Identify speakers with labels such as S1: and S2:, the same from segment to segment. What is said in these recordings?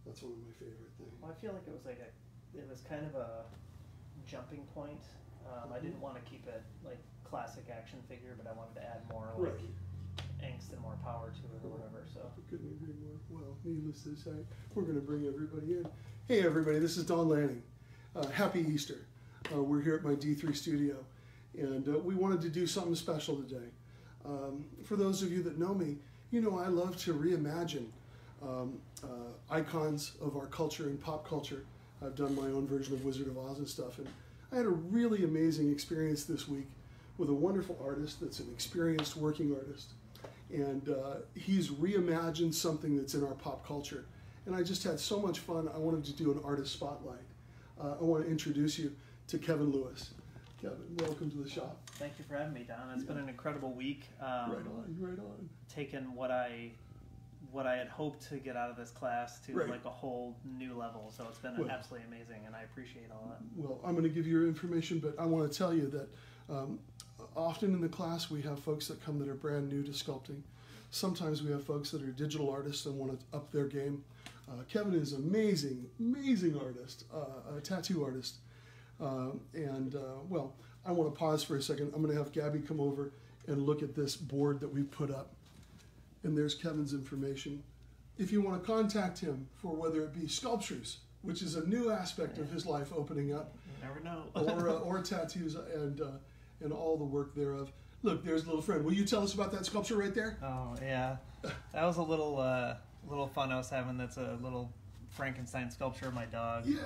S1: That's one of my favorite things.
S2: Well, I feel like it was kind of a jumping point. I didn't want to keep it like classic action figure, but I wanted to add more like angst and more power to it or whatever. So
S1: couldn't agree more. Well, needless to say, we're going to bring everybody in. Hey, everybody, this is Don Lanning. Happy Easter. We're here at my D3 studio, and we wanted to do something special today. For those of you that know me, you know I love to reimagine icons of our culture and pop culture. I've done my own version of Wizard of Oz and stuff, and I had a really amazing experience this week with a wonderful artist that's an experienced working artist. And he's reimagined something that's in our pop culture. And I just had so much fun, I wanted to do an artist spotlight. I want to introduce you to Kevin Lewis. Kevin, welcome to the shop.
S2: Thank you for having me, Don. It's been an incredible week.
S1: Right on.
S2: Taken what I had hoped to get out of this class to like a whole new level. So it's been absolutely amazing, and I appreciate all that.
S1: Well, I'm going to give you your information, but I want to tell you that often in the class we have folks that come that are brand new to sculpting. Sometimes we have folks that are digital artists and want to up their game. Kevin is an amazing artist, a tattoo artist. Well, I want to pause for a second. I'm going to have Gabby come over and look at this board that we put up. And there's Kevin's information. If you want to contact him for whether it be sculptures, which is a new aspect of his life opening up,
S2: you never know,
S1: or tattoos and all the work thereof. Look, there's a little friend. Will you tell us about that sculpture right there?
S2: Oh yeah, that was a little fun I was having. That's a little Frankenstein sculpture of my dog.
S1: Yeah.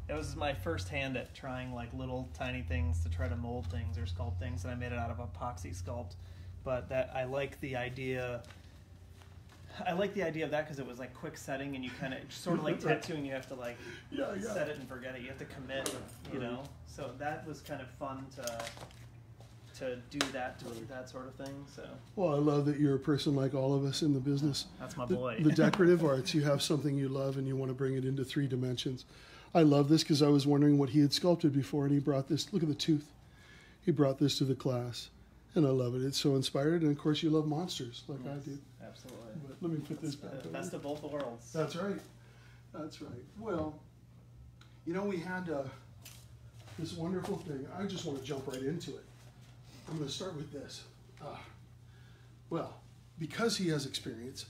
S2: It was my first hand at trying like little tiny things to try to mold things or sculpt things, and I made it out of epoxy sculpt. But I like the idea. I like the idea of that because it was like quick setting, and you kind of sort of like tattooing. You have to like set it and forget it. You have to commit, you know. So that was kind of fun to do that sort of thing. So.
S1: Well, I love that you're a person like all of us in the business.
S2: That's my boy.
S1: The decorative arts. You have something you love, and you want to bring it into 3 dimensions. I love this because I was wondering what he had sculpted before, and he brought this. Look at the tooth. He brought this to the class. And I love it. It's so inspired. And, of course, you love monsters like I do.
S2: Absolutely.
S1: But let me put this back over.
S2: Best of both worlds.
S1: That's right. That's right. Well, you know, we had this wonderful thing. I just want to jump right into it. I'm going to start with this. Well, because he has experience,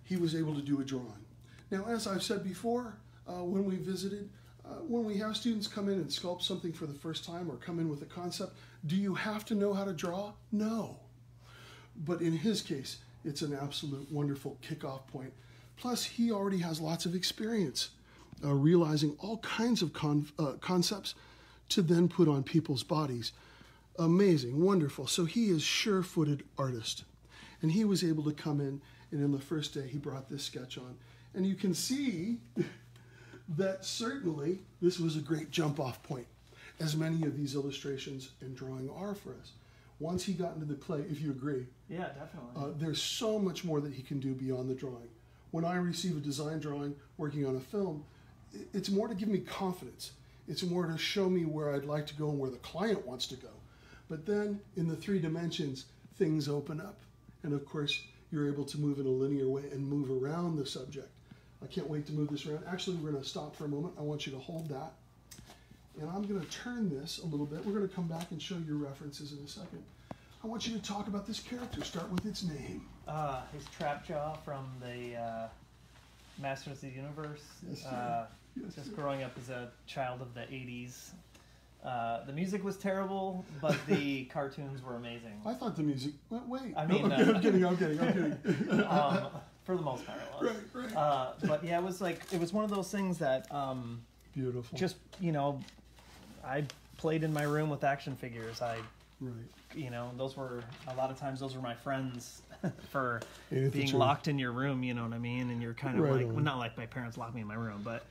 S1: he was able to do a drawing. Now, as I've said before, when we visited, when we have students come in and sculpt something for the first time or come in with a concept, do you have to know how to draw? No. But in his case, it's an absolute wonderful kickoff point. Plus, he already has lots of experience realizing all kinds of concepts to then put on people's bodies. Amazing, wonderful. So he is sure-footed artist. And he was able to come in, and in the first day, he brought this sketch on. And you can see that certainly this was a great jump-off point, as many of these illustrations and drawing are for us. Once he got into the clay, if you agree.
S2: Yeah, definitely.
S1: There's so much more that he can do beyond the drawing. When I receive a design drawing working on a film, it's more to give me confidence. It's more to show me where I'd like to go and where the client wants to go. But then in the 3 dimensions, things open up. And of course, you're able to move in a linear way and move around the subject. I can't wait to move this around. Actually, we're going to stop for a moment. I want you to hold that. And I'm going to turn this a little bit. We're going to come back and show your references in a second. I want you to talk about this character. Start with its name.
S2: He's Trapjaw from the Masters of the Universe.
S1: Yes,
S2: Just growing up as a child of the 80s. The music was terrible, but the cartoons were amazing.
S1: I thought the music... Wait.
S2: I mean...
S1: No, I'm kidding.
S2: For the most part, it was.
S1: Right.
S2: But yeah, it was one of those things that...
S1: Beautiful.
S2: Just, you know, I played in my room with action figures. You know, those were, a lot of times those were my friends for being locked in your room, you know what I mean? And you're kind of like, well, not like my parents locked me in my room, but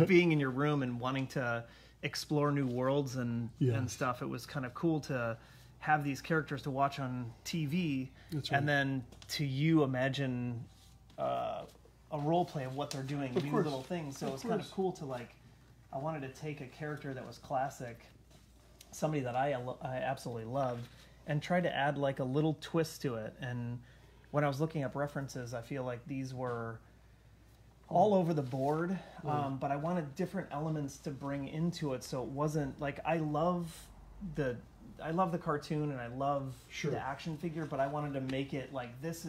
S2: being in your room and wanting to explore new worlds and stuff, it was kind of cool to have these characters to watch on TV.
S1: That's right.
S2: And then to imagine a role play of what they're doing, new little things. So it was kind of cool to I wanted to take a character that was classic, somebody that I absolutely loved, and try to add a little twist to it. And when I was looking up references, I feel like these were all over the board, but I wanted different elements to bring into it, so it wasn't like I love the cartoon and I love the action figure, but I wanted to make it like this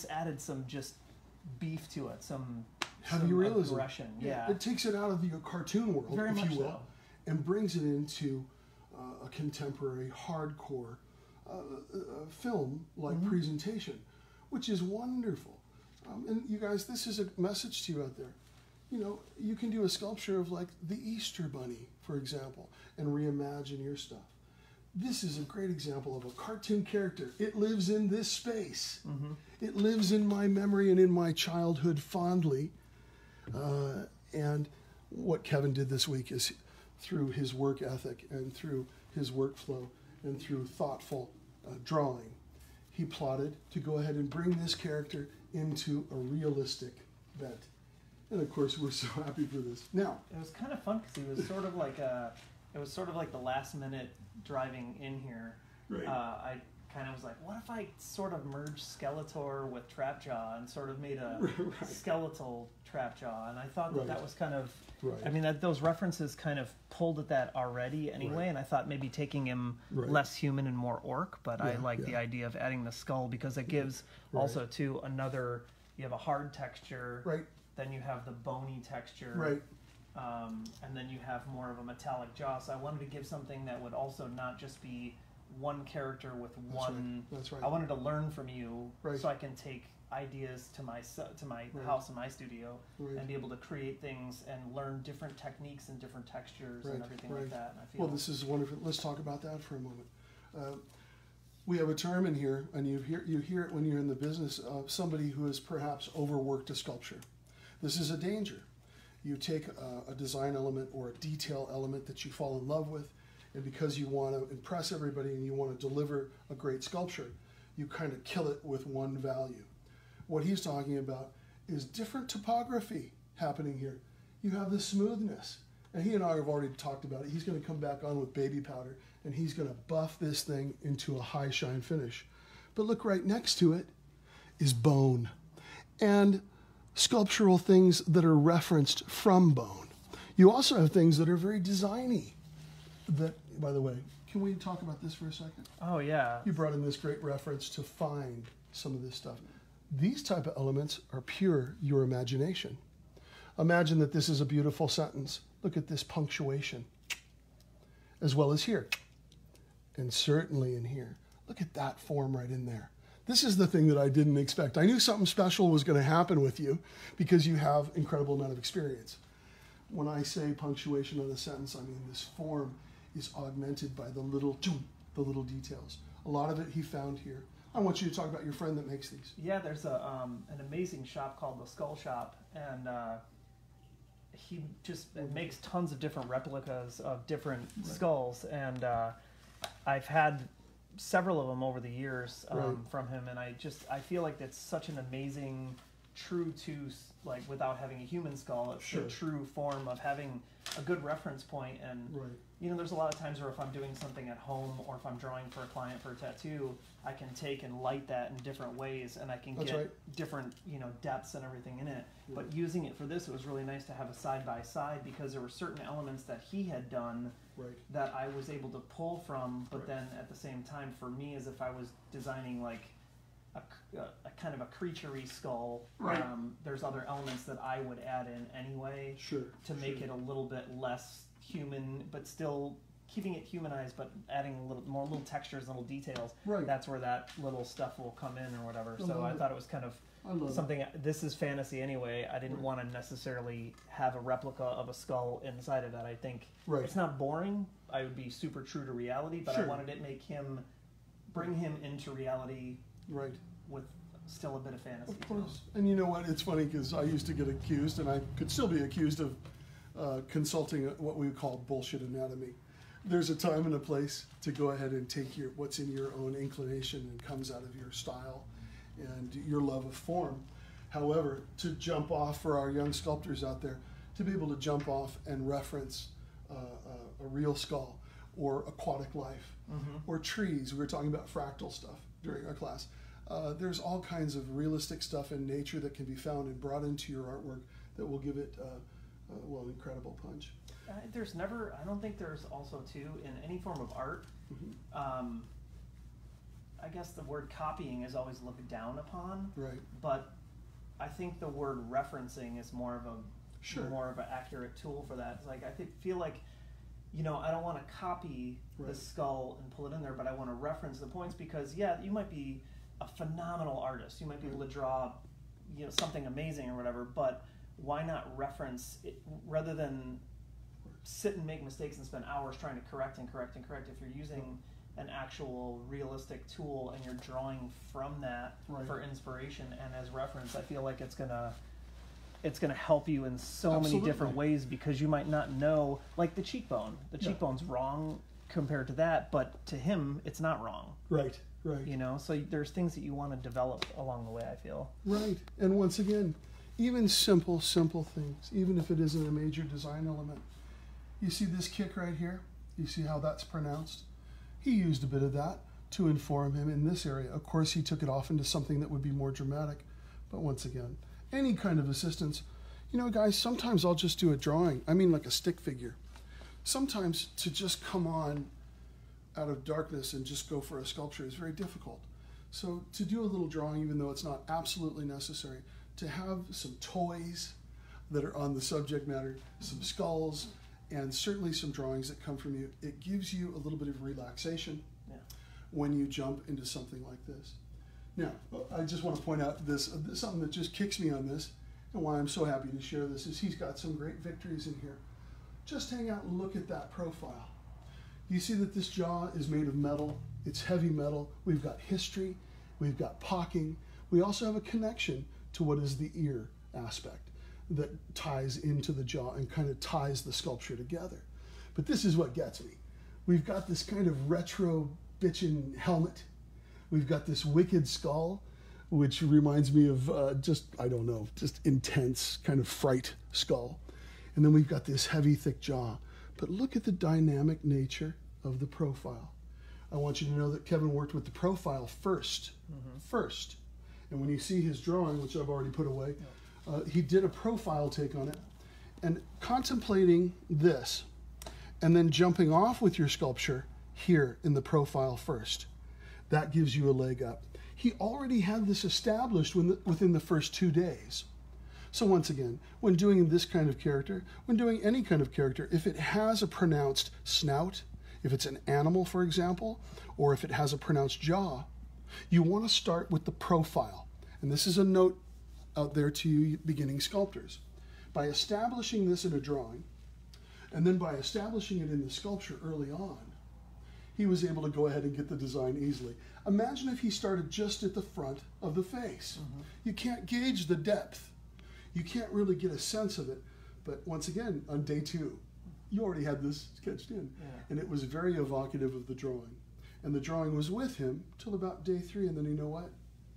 S2: added some just beef to it, some
S1: heavy realism,
S2: aggression. Yeah,
S1: it takes it out of the cartoon world,
S2: very
S1: if
S2: much
S1: you will,
S2: so,
S1: and brings it into a contemporary, hardcore film-like presentation, which is wonderful. And you guys, this is a message to you out there. You know, you can do a sculpture of like the Easter Bunny, for example, and reimagine your stuff. This is a great example of a cartoon character. It lives in this space. It lives in my memory and in my childhood fondly. And what Kevin did this week is through his work ethic and through his workflow and through thoughtful drawing, he plotted to go ahead and bring this character into a realistic bent. And of course, we're so happy for this. Now,
S2: it was kind of fun because he was sort of like the last minute driving in here.
S1: Right.
S2: I kind of was like, what if I sort of merged Skeletor with Trapjaw and sort of made a skeletal Trapjaw? And I thought that was kind of, I mean, those references kind of pulled at that already anyway, and I thought maybe taking him less human and more orc, but I like the idea of adding the skull because it gives also to another, you have a hard texture, then you have the bony texture, and then you have more of a metallic jaw. So I wanted to give something that would also not just be one character with one.
S1: That's right.
S2: I wanted to learn from you, so I can take ideas to my house and my studio and be able to create things and learn different techniques and different textures and everything like that. And I feel
S1: this is wonderful. Let's talk about that for a moment. We have a term in here, and you hear it when you're in the business of somebody who has perhaps overworked a sculpture. This is a danger. You take a design element or a detail element that you fall in love with, and because you want to impress everybody and you want to deliver a great sculpture, you kind of kill it with one value. What he's talking about is different topography happening here. You have the smoothness, and he and I have already talked about it. He's going to come back on with baby powder, and he's going to buff this thing into a high shine finish. But look, right next to it is bone and sculptural things that are referenced from bone. You also have things that are very designy. That, by the way, can we talk about this for a second?
S2: Oh, yeah.
S1: You brought in this great reference to find some of this stuff. These type of elements are pure your imagination. Imagine that this is a beautiful sentence. Look at this punctuation, as well as here, and certainly in here. Look at that form right in there. This is the thing that I didn't expect. I knew something special was going to happen with you because you have incredible amount of experience. When I say punctuation on a sentence, I mean this form is augmented by the little details. A lot of it he found here. I want you to talk about your friend that makes these.
S2: Yeah, there's an amazing shop called the Skull Shop, and he just makes tons of different replicas of different skulls, and I've had several of them over the years from him, and I feel like that's such an amazing, true to, like, without having a human skull, it's the true form of having a good reference point. And you know, there's a lot of times where if I'm doing something at home or if I'm drawing for a client for a tattoo, I can take and light that in different ways, and I can get different, you know, depths and everything in it. But using it for this, it was really nice to have a side by side because there were certain elements that he had done that I was able to pull from, but then at the same time, for me, as if I was designing like a kind of a creature-y skull, there's other elements that I would add in anyway to make it a little bit less human, but still keeping it humanized, but adding a little more little textures, little details. That's where that little stuff will come in or whatever. So I thought it was kind of something. This is fantasy anyway. I didn't want to necessarily have a replica of a skull inside of that. I think it's not boring. I would be super true to reality, but I wanted to make him, bring him into reality with still a bit of fantasy.
S1: Of course. And you know what? It's funny because I used to get accused, and I could still be accused of consulting what we call bullshit anatomy. There's a time and a place to go ahead and take what's in your own inclination and comes out of your style and your love of form. However, to jump off for our young sculptors out there, to be able to jump off and reference a real skull or aquatic life or trees. We were talking about fractal stuff during our class. There's all kinds of realistic stuff in nature that can be found and brought into your artwork that will give it, well, an incredible punch.
S2: I don't think there's also, too, in any form of art, I guess the word copying is always looked down upon.
S1: Right.
S2: But I think the word referencing is more of an accurate tool for that. It's like I feel like, you know, I don't want to copy the skull and pull it in there, but I want to reference the points because, yeah, you might be a phenomenal artist. You might be able to draw, you know, something amazing or whatever, but why not reference it rather than sit and make mistakes and spend hours trying to correct. If you're using an actual realistic tool and you're drawing from that for inspiration and as reference, I feel like it's gonna help you in so many different ways, because you might not know, like the cheekbone. The cheekbone's wrong compared to that, but to him, it's not wrong.
S1: Right.
S2: You know, so there's things that you want to develop along the way, I feel.
S1: Right. And once again, even simple things, even if it isn't a major design element. You see this kick right here? You see how that's pronounced? He used a bit of that to inform him in this area. Of course, he took it off into something that would be more dramatic. But once again, any kind of assistance. You know, guys, sometimes I'll just do a drawing. I mean, like a stick figure. Sometimes to just come on out of darkness and just go for a sculpture is very difficult. So to do a little drawing, even though it's not absolutely necessary, to have some toys that are on the subject matter, some skulls, and certainly some drawings that come from you, it gives you a little bit of relaxation when you jump into something like this. Now, I just want to point out this something that just kicks me on this, and why I'm so happy to share this, is he's got some great victories in here. Just hang out and look at that profile. You see that this jaw is made of metal. It's heavy metal. We've got history. We've got pocking. We also have a connection to what is the ear aspect that ties into the jaw and kind of ties the sculpture together. But this is what gets me. We've got this kind of retro bitchin' helmet. We've got this wicked skull, which reminds me of just intense kind of fright skull. And then we've got this heavy, thick jaw. But look at the dynamic nature of the profile. I want you to know that Kevin worked with the profile first. And when you see his drawing, which I've already put away, he did a profile take on it. And contemplating this, and then jumping off with your sculpture here in the profile first, that gives you a leg up. He already had this established within the first 2 days. So once again, when doing this kind of character, when doing any kind of character, if it has a pronounced snout, if it's an animal, for example, or if it has a pronounced jaw, you want to start with the profile. And this is a note out there to you beginning sculptors. By establishing this in a drawing, and then by establishing it in the sculpture early on, he was able to go ahead and get the design easily. Imagine if he started just at the front of the face. You can't gauge the depth. You can't really get a sense of it. But once again, on day 2, you already had this sketched in. And it was very evocative of the drawing. And the drawing was with him till about day 3, and then you know what?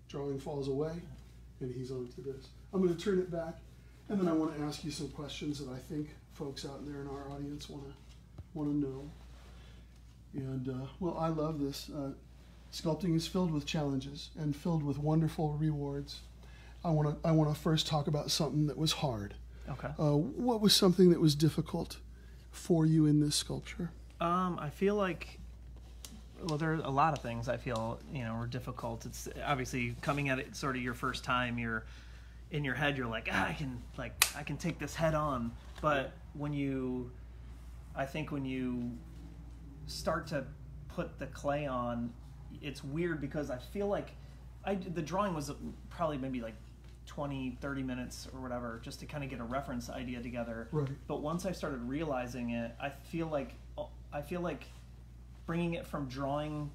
S1: Drawing falls away, and he's on to this. I'm going to turn it back, and then I want to ask you some questions that I think folks out there in our audience want to know. And, well, I love this. Sculpting is filled with challenges and filled with wonderful rewards. I want to first talk about something that was hard.
S2: Okay.
S1: What was something that was difficult for you in this sculpture?
S2: I feel like, well, there are a lot of things I feel, were difficult. It's obviously coming at it sort of your first time. You're in your head. You're like, I can take this head on. But when you start to put the clay on, it's weird because I feel like the drawing was probably maybe like 20-30 minutes or whatever, just to kind of get a reference idea together.
S1: Right.
S2: But once I started realizing it, I feel like bringing it from drawing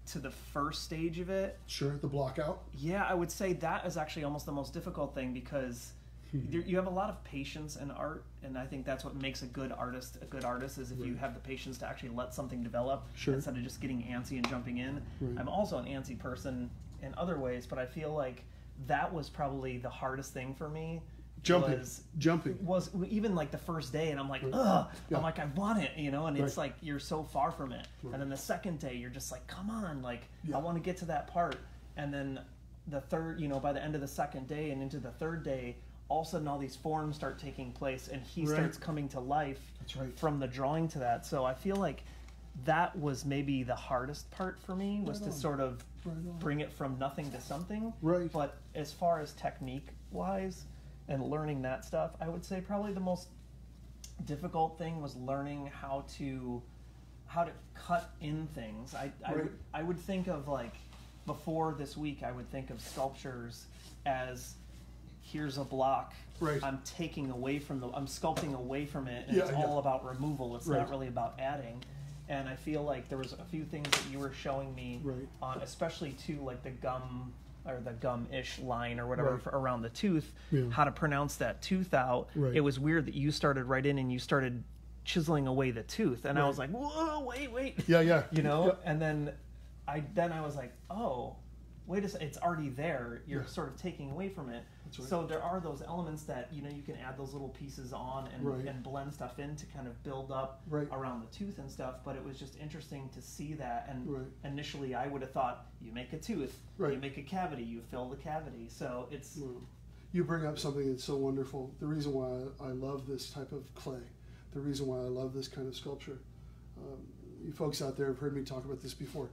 S2: to the first stage of it. Sure,
S1: the block out.
S2: Yeah, I would say that is actually almost the most difficult thing, because you have a lot of patience in art, and I think that's what makes a good artist is if you have the patience to actually let something develop instead of just getting antsy and jumping in. Right. I'm also an antsy person in other ways, but I feel like that was probably the hardest thing for me.
S1: Jumping
S2: was even like the first day, and I'm like, ugh. Yeah. I'm like, I want it, and it's like you're so far from it. Right. And then the second day, you're just like, come on, like I want to get to that part. And then the third, by the end of the second day and into the third day, all of a sudden all these forms start taking place, and he starts coming to life from the drawing to that. So I feel like that was maybe the hardest part for me, was to sort of bring it from nothing to something.
S1: Right.
S2: But as far as technique wise and learning that stuff, I would say probably the most difficult thing was learning how to cut in things. I would think of, like, before this week, I would think of sculptures as, here's a block. Right. I'm taking away from I'm sculpting away from it, and it's all about removal. It's not really about adding. And I feel like there was a few things that you were showing me on, especially too, like the gum or the gum-ish line or whatever around the tooth, how to pronounce that tooth out. It was weird that you started right in and you started chiseling away the tooth, and I was like, whoa, wait. And then I was like, oh, wait a second, it's already there. You're sort of taking away from it. So there are those elements that, you can add those little pieces on and blend stuff in to kind of build up around the tooth and stuff. But it was just interesting to see that. And initially I would have thought, you make a tooth, you make a cavity, you fill the cavity. So it's...
S1: You bring up something that's so wonderful. The reason why I love this type of clay, the reason why I love this kind of sculpture. You folks out there have heard me talk about this before.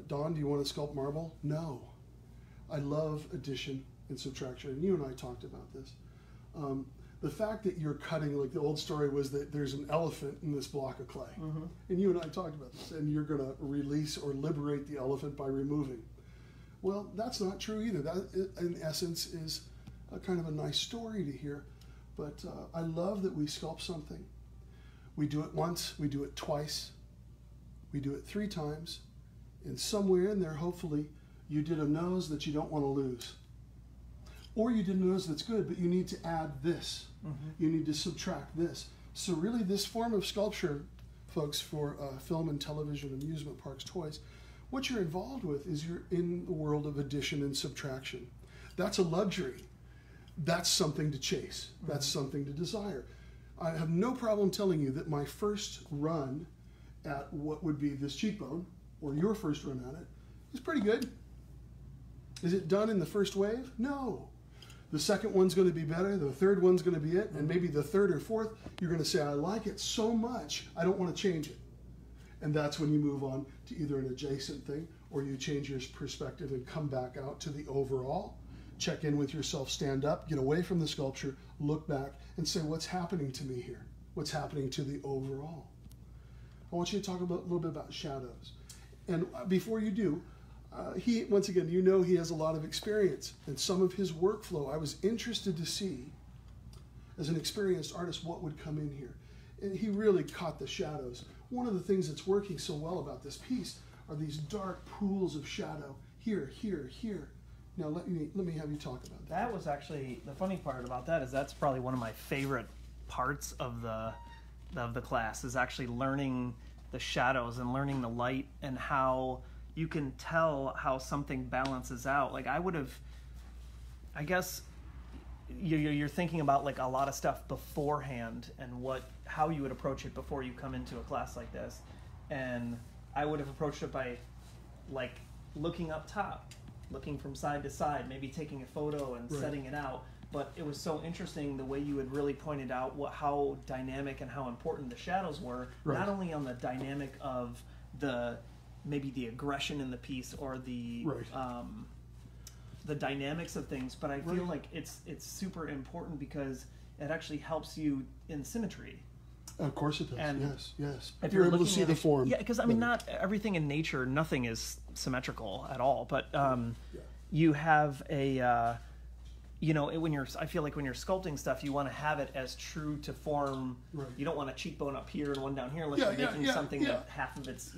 S1: Don, do you want to sculpt marble? No. I love addition and subtraction, and you and I talked about this. The fact that you're cutting, like the old story was that there's an elephant in this block of clay, and you and I talked about this, and you're going to release or liberate the elephant by removing. Well, that's not true either. That, in essence, is a kind of a nice story to hear, but I love that we sculpt something. We do it once, we do it twice, we do it 3 times, and somewhere in there, hopefully, you did a nose that you don't want to lose. Or you did a nose that's good, but you need to add this. You need to subtract this. So really this form of sculpture, folks, for film and television, amusement parks, toys, what you're involved with is you're in the world of addition and subtraction. That's a luxury. That's something to chase. That's something to desire. I have no problem telling you that my first run at what would be this cheekbone, or your first run at it, is pretty good. Is it done in the first wave? No. The second one's going to be better, the third one's going to be it, and maybe the third or fourth, you're going to say, I like it so much, I don't want to change it. And that's when you move on to either an adjacent thing, or you change your perspective and come back out to the overall. Check in with yourself, stand up, get away from the sculpture, look back, and say, what's happening to me here? What's happening to the overall? I want you to talk a little bit about shadows. And before you do, once again, he has a lot of experience, and some of his workflow I was interested to see, as an experienced artist, what would come in here. And he really caught the shadows. One of the things that's working so well about this piece are these dark pools of shadow here, here, here. Now let me have you talk about that.
S2: That was actually, the funny part about that is that's probably one of my favorite parts of the class, is actually learning the shadows and learning the light and how you can tell how something balances out. Like I guess you're thinking about like a lot of stuff beforehand and how you would approach it before you come into a class like this. And I would have approached it by like looking up top, looking from side to side, maybe taking a photo and setting it out. But it was so interesting the way you had really pointed out how dynamic and how important the shadows were, not only on the dynamic of maybe the aggression in the piece or the dynamics of things, but I feel like it's super important because it actually helps you in symmetry.
S1: Of course it does. And yes.
S2: If
S1: you're able to see the form.
S2: Yeah, because I mean, not everything in nature, nothing is symmetrical at all. But you have a, I feel like when you're sculpting stuff, you want to have it as true to form. You don't want a cheekbone up here and one down here unless you're making something that half of it's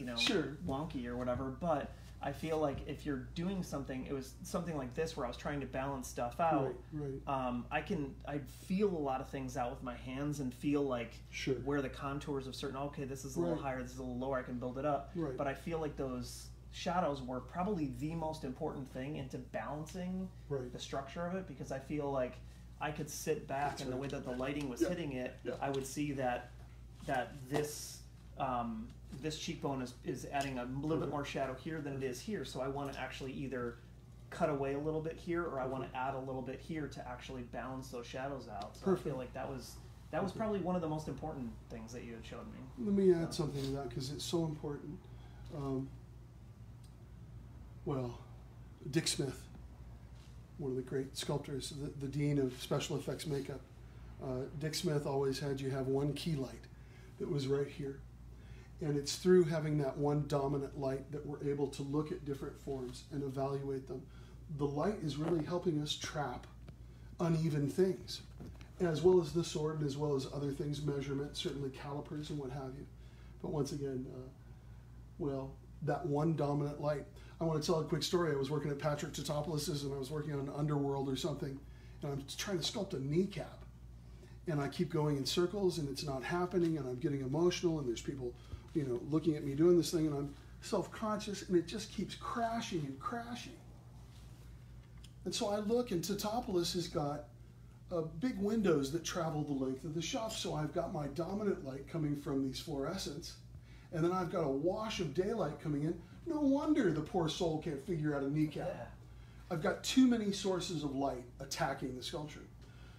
S2: wonky or whatever. But I feel like if you're doing something, it was something like this where I was trying to balance stuff out. I feel a lot of things out with my hands and feel like where the contours of certain, this is a little higher, this is a little lower, I can build it up. But I feel like those shadows were probably the most important thing into balancing the structure of it, because I feel like I could sit back and the way that the lighting was hitting it, I would see that this cheekbone is adding a little bit more shadow here than it is here. So I want to actually either cut away a little bit here, or I want to add a little bit here to actually balance those shadows out. So
S1: Perfect.
S2: I feel like that was probably one of the most important things that you had showed me.
S1: Let me add something to that because it's so important. Well, Dick Smith, one of the great sculptors, the dean of special effects makeup, Dick Smith always had you have one key light that was right here. And it's through having that one dominant light that we're able to look at different forms and evaluate them. The light is really helping us trap uneven things, as well as the sword and as well as other things, measurement, certainly calipers and what have you. But once again, well, that one dominant light. I want to tell a quick story. I was working at Patrick Totopoulos' and I was working on Underworld or something, and I'm trying to sculpt a kneecap. And I keep going in circles and it's not happening, and I'm getting emotional, and there's people, you know, looking at me doing this thing, and I'm self-conscious, and it just keeps crashing and crashing. And so I look, and Totopoulos has got big windows that travel the length of the shop. So I've got my dominant light coming from these fluorescents, and then I've got a wash of daylight coming in. No wonder the poor soul can't figure out a kneecap.
S2: Yeah.
S1: I've got too many sources of light attacking the sculpture.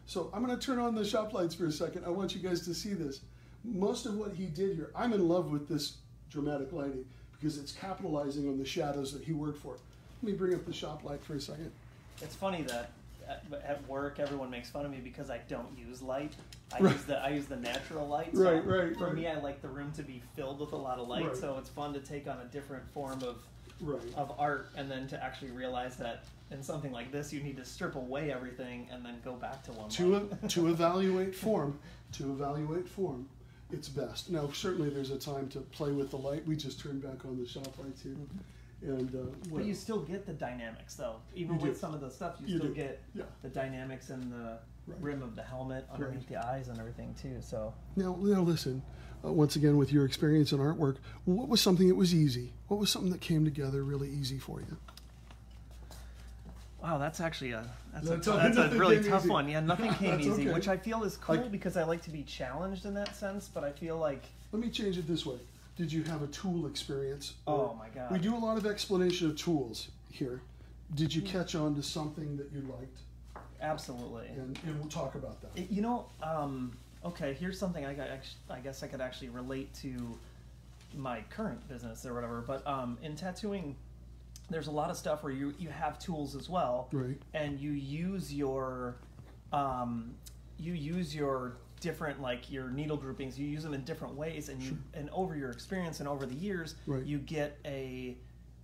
S1: So I'm going to turn on the shop lights for a second. I want you guys to see this. Most of what he did here, I'm in love with this dramatic lighting because it's capitalizing on the shadows that he worked for. Let me bring up the shop light for a second.
S2: It's funny that at work everyone makes fun of me because I don't use light. I use the natural light. So
S1: Right.
S2: For me, I like the room to be filled with a lot of light.
S1: Right.
S2: So it's fun to take on a different form of
S1: Right.
S2: art, and then to actually realize that in something like this, you need to strip away everything and then go back to one light.
S1: To evaluate form, it's best. Now, certainly there's a time to play with the light. We just turned back on the shop lights here. And,
S2: but you still get the dynamics, though. Even with some of the stuff, you still get the dynamics in the rim of the helmet, underneath the eyes and everything, too. So
S1: Now listen, once again, with your experience in artwork, what was something that was easy? What was something that came together really easy for you?
S2: wow, that's actually a really tough one. Yeah, nothing came easy,
S1: okay.
S2: which I feel is cool because I like to be challenged in that sense. But I feel like,
S1: let me change it this way. Did you have a tool experience?
S2: Oh my God.
S1: We do a lot of explanation of tools here. Did you catch on to something that you liked?
S2: Absolutely.
S1: And we'll talk about that.
S2: You know, okay, here's something I guess I could actually relate to my current business or whatever. But in tattooing, there's a lot of stuff where you have tools as well,
S1: Right.
S2: and you use your different, like your needle groupings, you use them in different ways, and and over your experience and over the years, you get a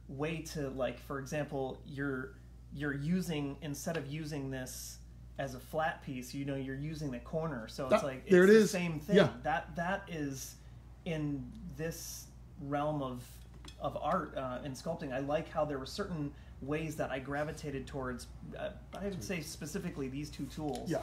S2: way to, like, for example, you're using, instead of using this as a flat piece, you know, you're using the corner, so it's like it's the same thing.
S1: Yeah.
S2: That is in this realm of art and sculpting. I like how there were certain ways that I gravitated towards. I would say specifically these two tools.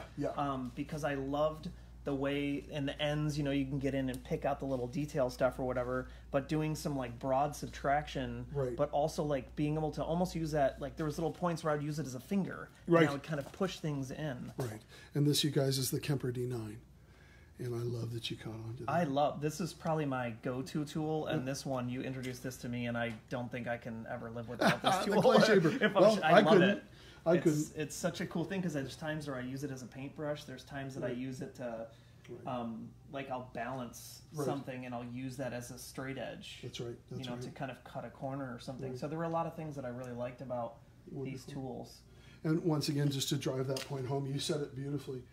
S2: Because I loved the way in the ends, you know, you can get in and pick out the little detail stuff or whatever, but doing some like broad subtraction, but also like being able to almost use that, like there was little points where I would use it as a finger, and I would kind of push things in. Right.
S1: And this, you guys, is the Kemper D9. And I love that you caught on to that.
S2: This is probably my go-to tool, and this one, you introduced this to me, and I don't think I can ever live without this tool.
S1: Clay shaper.
S2: I love it.
S1: I couldn't.
S2: It's such a cool thing because there's times where I use it as a paintbrush. There's times that I use it to, like I'll balance something and I'll use that as a straight edge.
S1: That's right. That's
S2: to kind of cut a corner or something. So there were a lot of things that I really liked about these tools.
S1: And once again, just to drive that point home, you said it beautifully.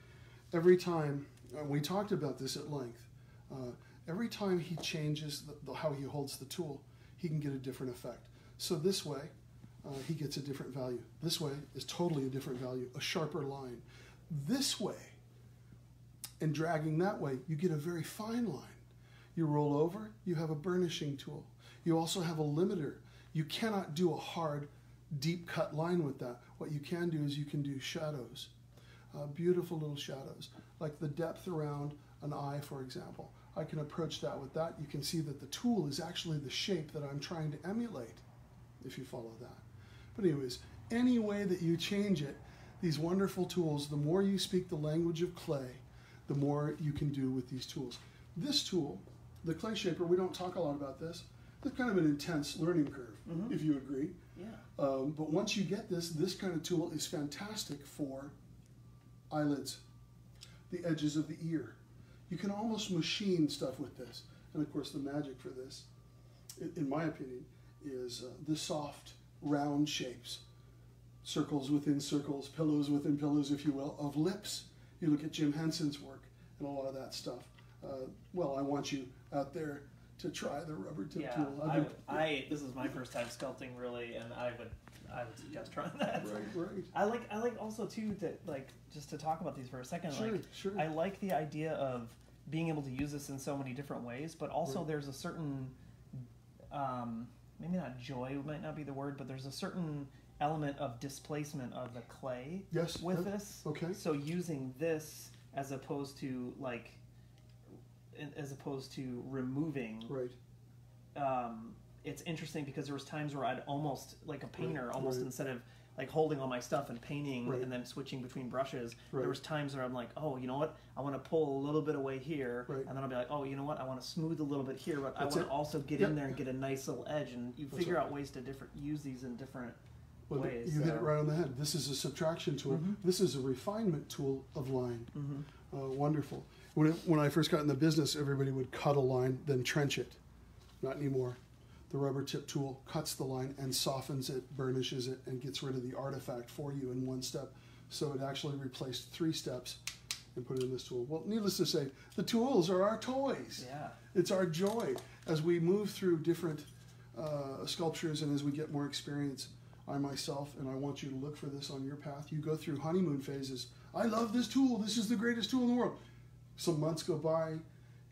S1: Every time, we talked about this at length, every time he changes how he holds the tool, he can get a different effect. So this way, he gets a different value. This way is totally a different value, a sharper line. This way, and dragging that way, you get a very fine line. You roll over, you have a burnishing tool. You also have a limiter. You cannot do a hard, deep cut line with that. What you can do is you can do shadows, beautiful little shadows, like the depth around an eye, for example. I can approach that with that. You can see that the tool is actually the shape that I'm trying to emulate, if you follow that. But anyways, any way that you change it, these wonderful tools, the more you speak the language of clay, the more you can do with these tools. This tool, the clay shaper, we don't talk a lot about this. It's kind of an intense learning curve, if you agree.
S2: Yeah.
S1: But once you get this kind of tool is fantastic for eyelids, the edges of the ear. You can almost machine stuff with this. And of course the magic for this, in my opinion, is the soft, round shapes. Circles within circles, pillows within pillows, if you will, of lips. You look at Jim Henson's work and a lot of that stuff. Well, I want you out there to try the rubber tip tool.
S2: This is my first time sculpting, really, and I would suggest trying that.
S1: Right.
S2: I like also too that, like, just to talk about these for a second.
S1: Sure.
S2: I like the idea of being able to use this in so many different ways, but also there's a certain maybe not joy might not be the word, but there's a certain element of displacement of the clay with this.
S1: Okay.
S2: So using this as opposed to removing.
S1: Right.
S2: It's interesting because there was times where I'd almost, like a painter, instead of like holding all my stuff and painting and then switching between brushes, there was times where I'm like, oh, you know what? I want to pull a little bit away here, and then I'll be like, oh, you know what? I want to smooth a little bit here, but I want to also get in there and get a nice little edge, and you figure out ways to use these in different ways.
S1: You hit it right on the head. This is a subtraction tool. This is a refinement tool of line. Wonderful. When I first got in the business, everybody would cut a line, then trench it. Not anymore. The rubber tip tool cuts the line and softens it, burnishes it, and gets rid of the artifact for you in one step. So it actually replaced 3 steps and put it in this tool. Well, needless to say, the tools are our toys.
S2: Yeah.
S1: It's our joy. As we move through different sculptures and as we get more experience, I myself, and I want you to look for this on your path, you go through honeymoon phases. I love this tool. This is the greatest tool in the world. Some months go by,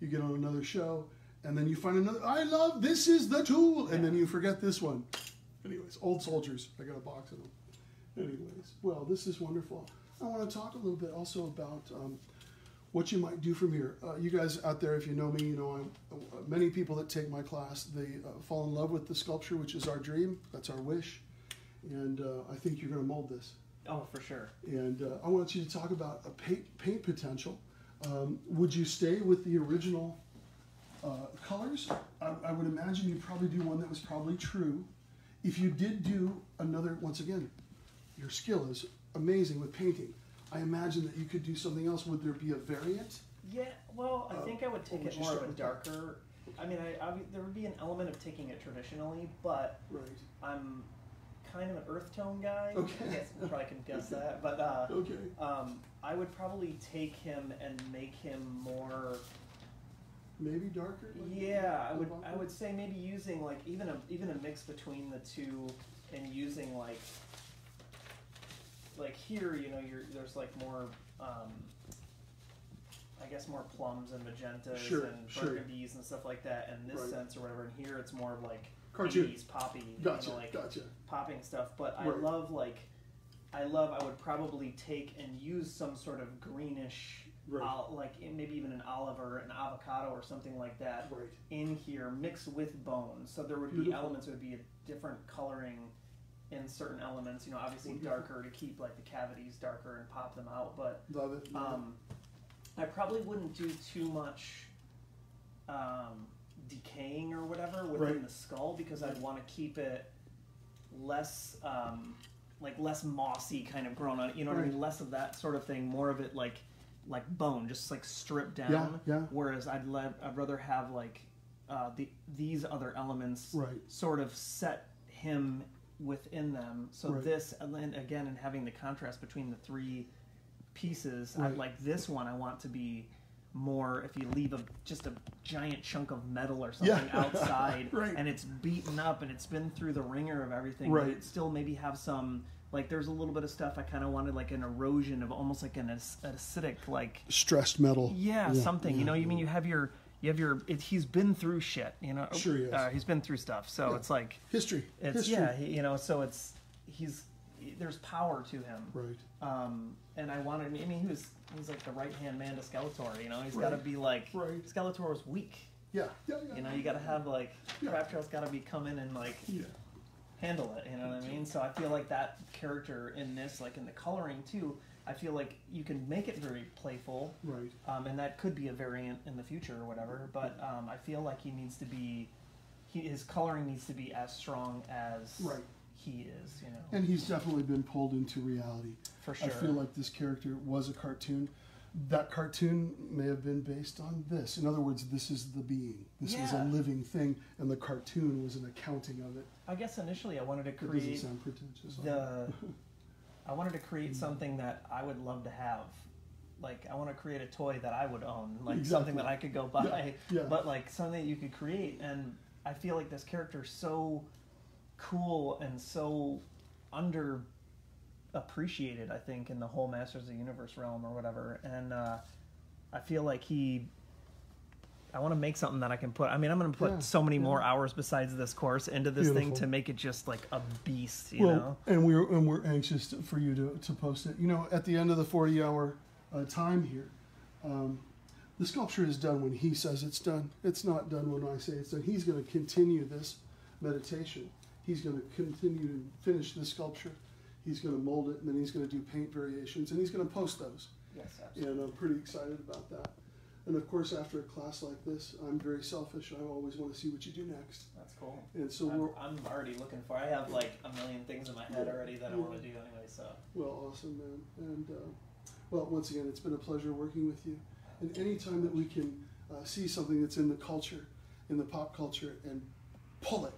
S1: you get on another show, and then you find another, I love, this is the tool, and then you forget this one. Anyways, old soldiers, I got a box of them. Anyways, well, this is wonderful. I want to talk a little bit also about what you might do from here. You guys out there, if you know me, you know many people that take my class, they fall in love with the sculpture, which is our dream, that's our wish, and I think you're going to mold this.
S2: Oh, for sure.
S1: And I want you to talk about a paint potential. Would you stay with the original colors? I would imagine you'd probably do one that was probably true. If you did do another, once again, your skill is amazing with painting. I imagine that you could do something else. Would there be a variant?
S2: Yeah, well, I think I would take it more of a darker. I mean, there would be an element of taking it traditionally, but I'm kind of an earth tone guy.
S1: Okay.
S2: I guess you probably can guess that. But I would probably take him and make him more.
S1: Maybe darker.
S2: Yeah, I would say maybe using like even a mix between the two, and using like here, you know, there's like more. I guess more plums and magentas and burgundies and stuff like that in this sense or whatever. And here it's more of like
S1: cartoon
S2: 80s poppy,
S1: gotcha.
S2: Popping stuff. But I would probably take and use some sort of greenish, like maybe even an olive or an avocado or something like that in here, mixed with bones. So there would be elements. It would be a different coloring in certain elements. You know, obviously darker to keep like the cavities darker and pop them out. But
S1: love it.
S2: I probably wouldn't do too much decaying or whatever within the skull, because I'd want to keep it less less mossy kind of grown on it, you know what I mean? Less of that sort of thing, more of it like bone, just like stripped down. Whereas I'd rather have like these other elements sort of set him within them. So this, and then again, and having the contrast between the 3 pieces, I'd like this one, I want to be more, if you leave just a giant chunk of metal or something outside and it's beaten up and it's been through the ringer of everything, but it still maybe have some, like there's a little bit of stuff I kind of wanted, like an erosion of almost like an acidic, like
S1: stressed metal.
S2: Something, you know, you mean you have your he's been through shit, you know.
S1: Sure he has.
S2: He's been through stuff, so it's like
S1: history.
S2: You know, so there's power to him. And I wanted, I mean, he's like the right-hand man to Skeletor, you know. He's got to be like, Skeletor was weak. You know, you got to have like, Crab Trail's got to be come in and like handle it, you know what I mean? So I feel like that character in this, like in the coloring too, I feel like you can make it very playful, and that could be a variant in the future or whatever. But I feel like he needs to be, his coloring needs to be as strong as he is, you know.
S1: And he's definitely been pulled into reality.
S2: For sure.
S1: I feel like this character was a cartoon. That cartoon may have been based on this. In other words, this is the being. This was a living thing, and the cartoon was an accounting of it.
S2: I guess initially I wanted to create
S1: It doesn't sound pretentious.
S2: I wanted to create something that I would love to have. Like, I want to create a toy that I would own, like something that I could go buy, but like something that you could create. And I feel like this character is so cool and so underappreciated, I think, in the whole Masters of the Universe realm or whatever. And I feel like I want to make something that I can put. I mean, I'm going to put so many more hours besides this course into this thing to make it just like a beast, you know.
S1: And we're anxious for you to post it. You know, at the end of the 40-hour time here, the sculpture is done when he says it's done. It's not done when I say it's done. He's going to continue this meditation. He's going to continue to finish the sculpture. He's going to mold it, and then he's going to do paint variations, and he's going to post those.
S2: Yes, absolutely.
S1: And I'm pretty excited about that. And of course, after a class like this, I'm very selfish. I always want to see what you do next.
S2: That's cool.
S1: And so
S2: I'm already looking for. I have like a million things in my head already that I want to do anyway. So.
S1: Well, awesome, man. And well, once again, it's been a pleasure working with you. And any time that we can see something that's in the culture, in the pop culture, and pull it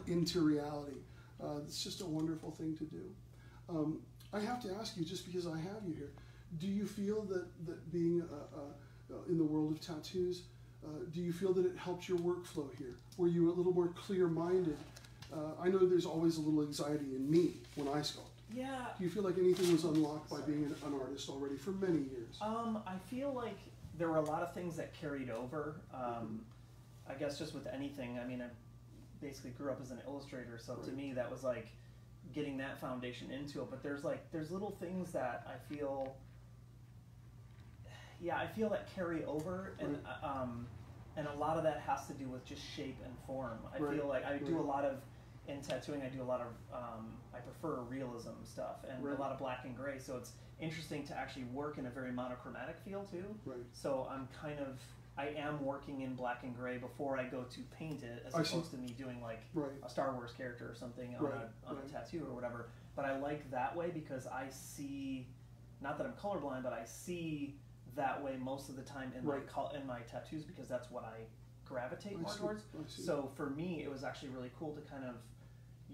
S1: into reality, it's just a wonderful thing to do. I have to ask you, just because I have you here, do you feel that being in the world of tattoos, do you feel that it helped your workflow here? Were you a little more clear-minded? I know there's always a little anxiety in me when I sculpt.
S2: Yeah.
S1: Do you feel like anything was unlocked by being an artist already for many years?
S2: I feel like there were a lot of things that carried over. I guess just with anything. I mean, I basically grew up as an illustrator, so to me that was like getting that foundation into it. But there's little things that I feel that carry over, and a lot of that has to do with just shape and form. I feel like I do a lot of, in tattooing, I do a lot of, I prefer realism stuff and a lot of black and gray, so it's interesting to actually work in a very monochromatic feel too. So I am working in black and gray before I go to paint it, as opposed to me doing like a Star Wars character or something on a tattoo or whatever. But I like that way because I see, not that I'm colorblind, but I see that way most of the time in my tattoos, because that's what I gravitate more towards. So for me, it was actually really cool to kind of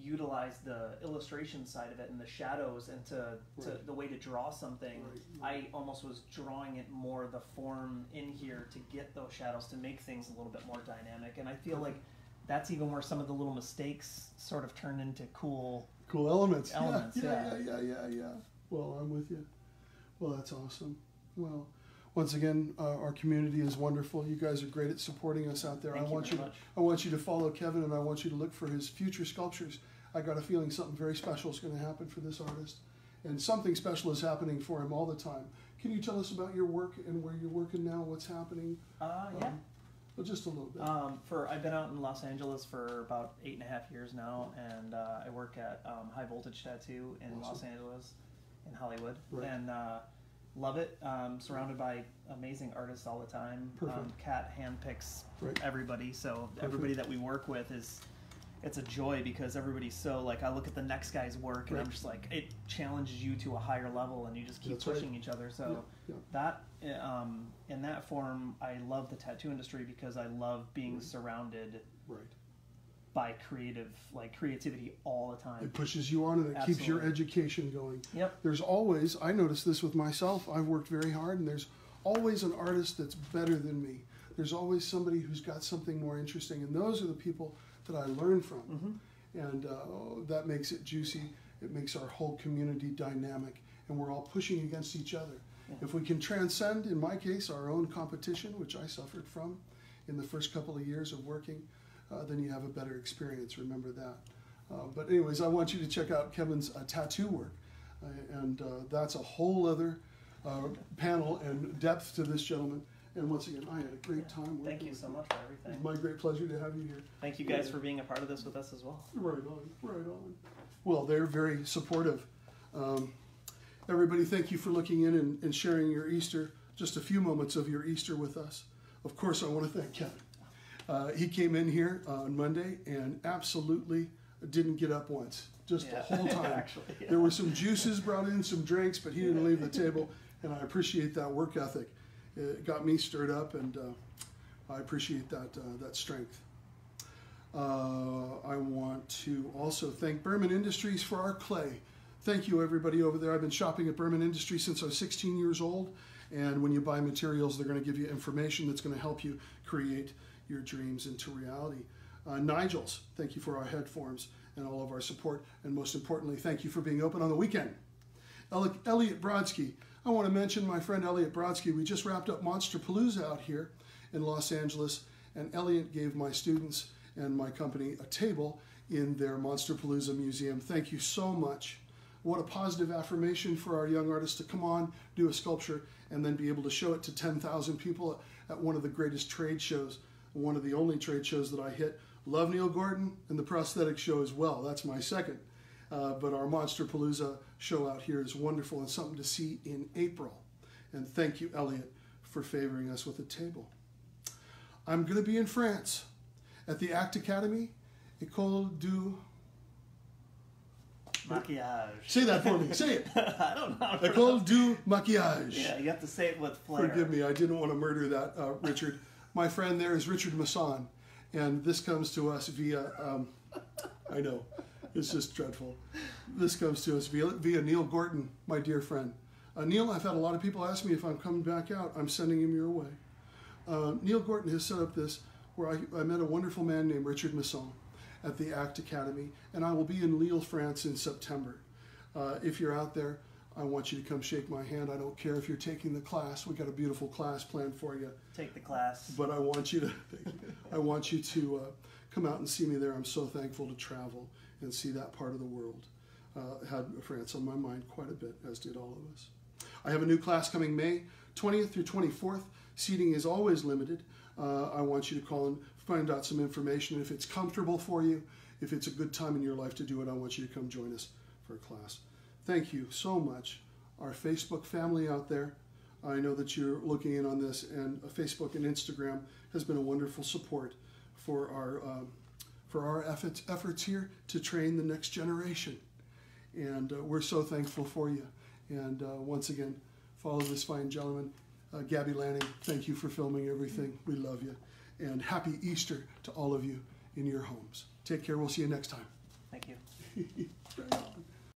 S2: utilize the illustration side of it and the shadows, and to the way to draw something. I almost was drawing it more the form in here to get those shadows, to make things a little bit more dynamic. And I feel like that's even where some of the little mistakes sort of turned into cool
S1: elements.
S2: Yeah.
S1: Well, I'm with you. Well, that's awesome. Well, once again, our community is wonderful. You guys are great at supporting us out there. I want you to follow Kevin, and I want you to look for his future sculptures. I got a feeling something very special is going to happen for this artist, and something special is happening for him all the time. Can you tell us about your work and where you're working now? What's happening?
S2: Yeah.
S1: Well, just a little bit.
S2: I've been out in Los Angeles for about 8.5 years now, and I work at High Voltage Tattoo in Los Angeles, in Hollywood, and love it. Surrounded by amazing artists all the time. Kat handpicks everybody, so everybody that we work with it's a joy, because everybody's so, like, I look at the next guy's work and I'm just like, it challenges you to a higher level, and you just keep pushing each other. So that in that form, I love the tattoo industry because I love being surrounded by creativity all the time.
S1: It pushes you on, and it keeps your education going.
S2: Yep.
S1: There's always, I noticed this with myself, I've worked very hard, and there's always an artist that's better than me. There's always somebody who's got something more interesting, and those are the people that I learn from. And that makes it juicy. It makes our whole community dynamic, and we're all pushing against each other. If we can transcend, in my case, our own competition, which I suffered from in the first couple of years of working, then you have a better experience. Remember that. But anyways, I want you to check out Kevin's tattoo work. And that's a whole other panel and depth to this gentleman. And once again, I had a great time working with you.
S2: Thank you so much for everything.
S1: It's my great pleasure to have you here.
S2: Thank you guys for being a part of this with us as well.
S1: Right on, right on. Well, they're very supportive. Everybody, thank you for looking in and sharing your Easter, just a few moments of your Easter with us. Of course, I want to thank Kevin. He came in here on Monday and absolutely didn't get up once, just the whole time.
S2: Actually, yeah.
S1: There were some juices brought in, some drinks, but he didn't leave the table, and I appreciate that work ethic. It got me stirred up, and I appreciate that strength. I want to also thank Berman Industries for our clay. Thank you, everybody over there. I've been shopping at Berman Industries since I was 16 years old, and when you buy materials, they're going to give you information that's going to help you create your dreams into reality. Nigel's, thank you for our head forms and all of our support, and most importantly, thank you for being open on the weekend. Elliot Brodsky, I want to mention my friend Elliot Brodsky. We just wrapped up Monsterpalooza out here in Los Angeles, and Elliot gave my students and my company a table in their Monsterpalooza museum. Thank you so much. What a positive affirmation for our young artists to come on, do a sculpture, and then be able to show it to 10,000 people at one of the greatest trade shows, one of the only trade shows that I hit. Love Neil Gordon and the prosthetic show as well. That's my second. But our Monsterpalooza show out here is wonderful and something to see in April. And thank you, Elliot, for favoring us with a table. I'm going to be in France at the ACT Academy, École du...
S2: Maquillage.
S1: Say that for me. Say it.
S2: I don't know.
S1: École du Maquillage.
S2: Yeah, you have to say it with flair.
S1: Forgive me, I didn't want to murder that, Richard. My friend there is Richard Masson, and this comes to us via, I know, it's just dreadful. This comes to us via Neil Gorton, my dear friend. Neil, I've had a lot of people ask me if I'm coming back out. I'm sending him your way. Neil Gorton has set up this where I met a wonderful man named Richard Masson at the ACT Academy, and I will be in Lille, France in September. If you're out there, I want you to come shake my hand. I don't care if you're taking the class. We've got a beautiful class planned for you.
S2: Take the class.
S1: But I want you to come out and see me there. I'm so thankful to travel and see that part of the world. Had France on my mind quite a bit, as did all of us. I have a new class coming May 20th through 24th. Seating is always limited. I want you to call and find out some information. If it's comfortable for you, if it's a good time in your life to do it, I want you to come join us for a class. Thank you so much. Our Facebook family out there, I know that you're looking in on this, and Facebook and Instagram has been a wonderful support for our efforts here to train the next generation. And we're so thankful for you. And once again, follow this fine gentleman, Gabby Lanning. Thank you for filming everything. We love you. And happy Easter to all of you in your homes. Take care. We'll see you next time.
S2: Thank you.
S1: Right on.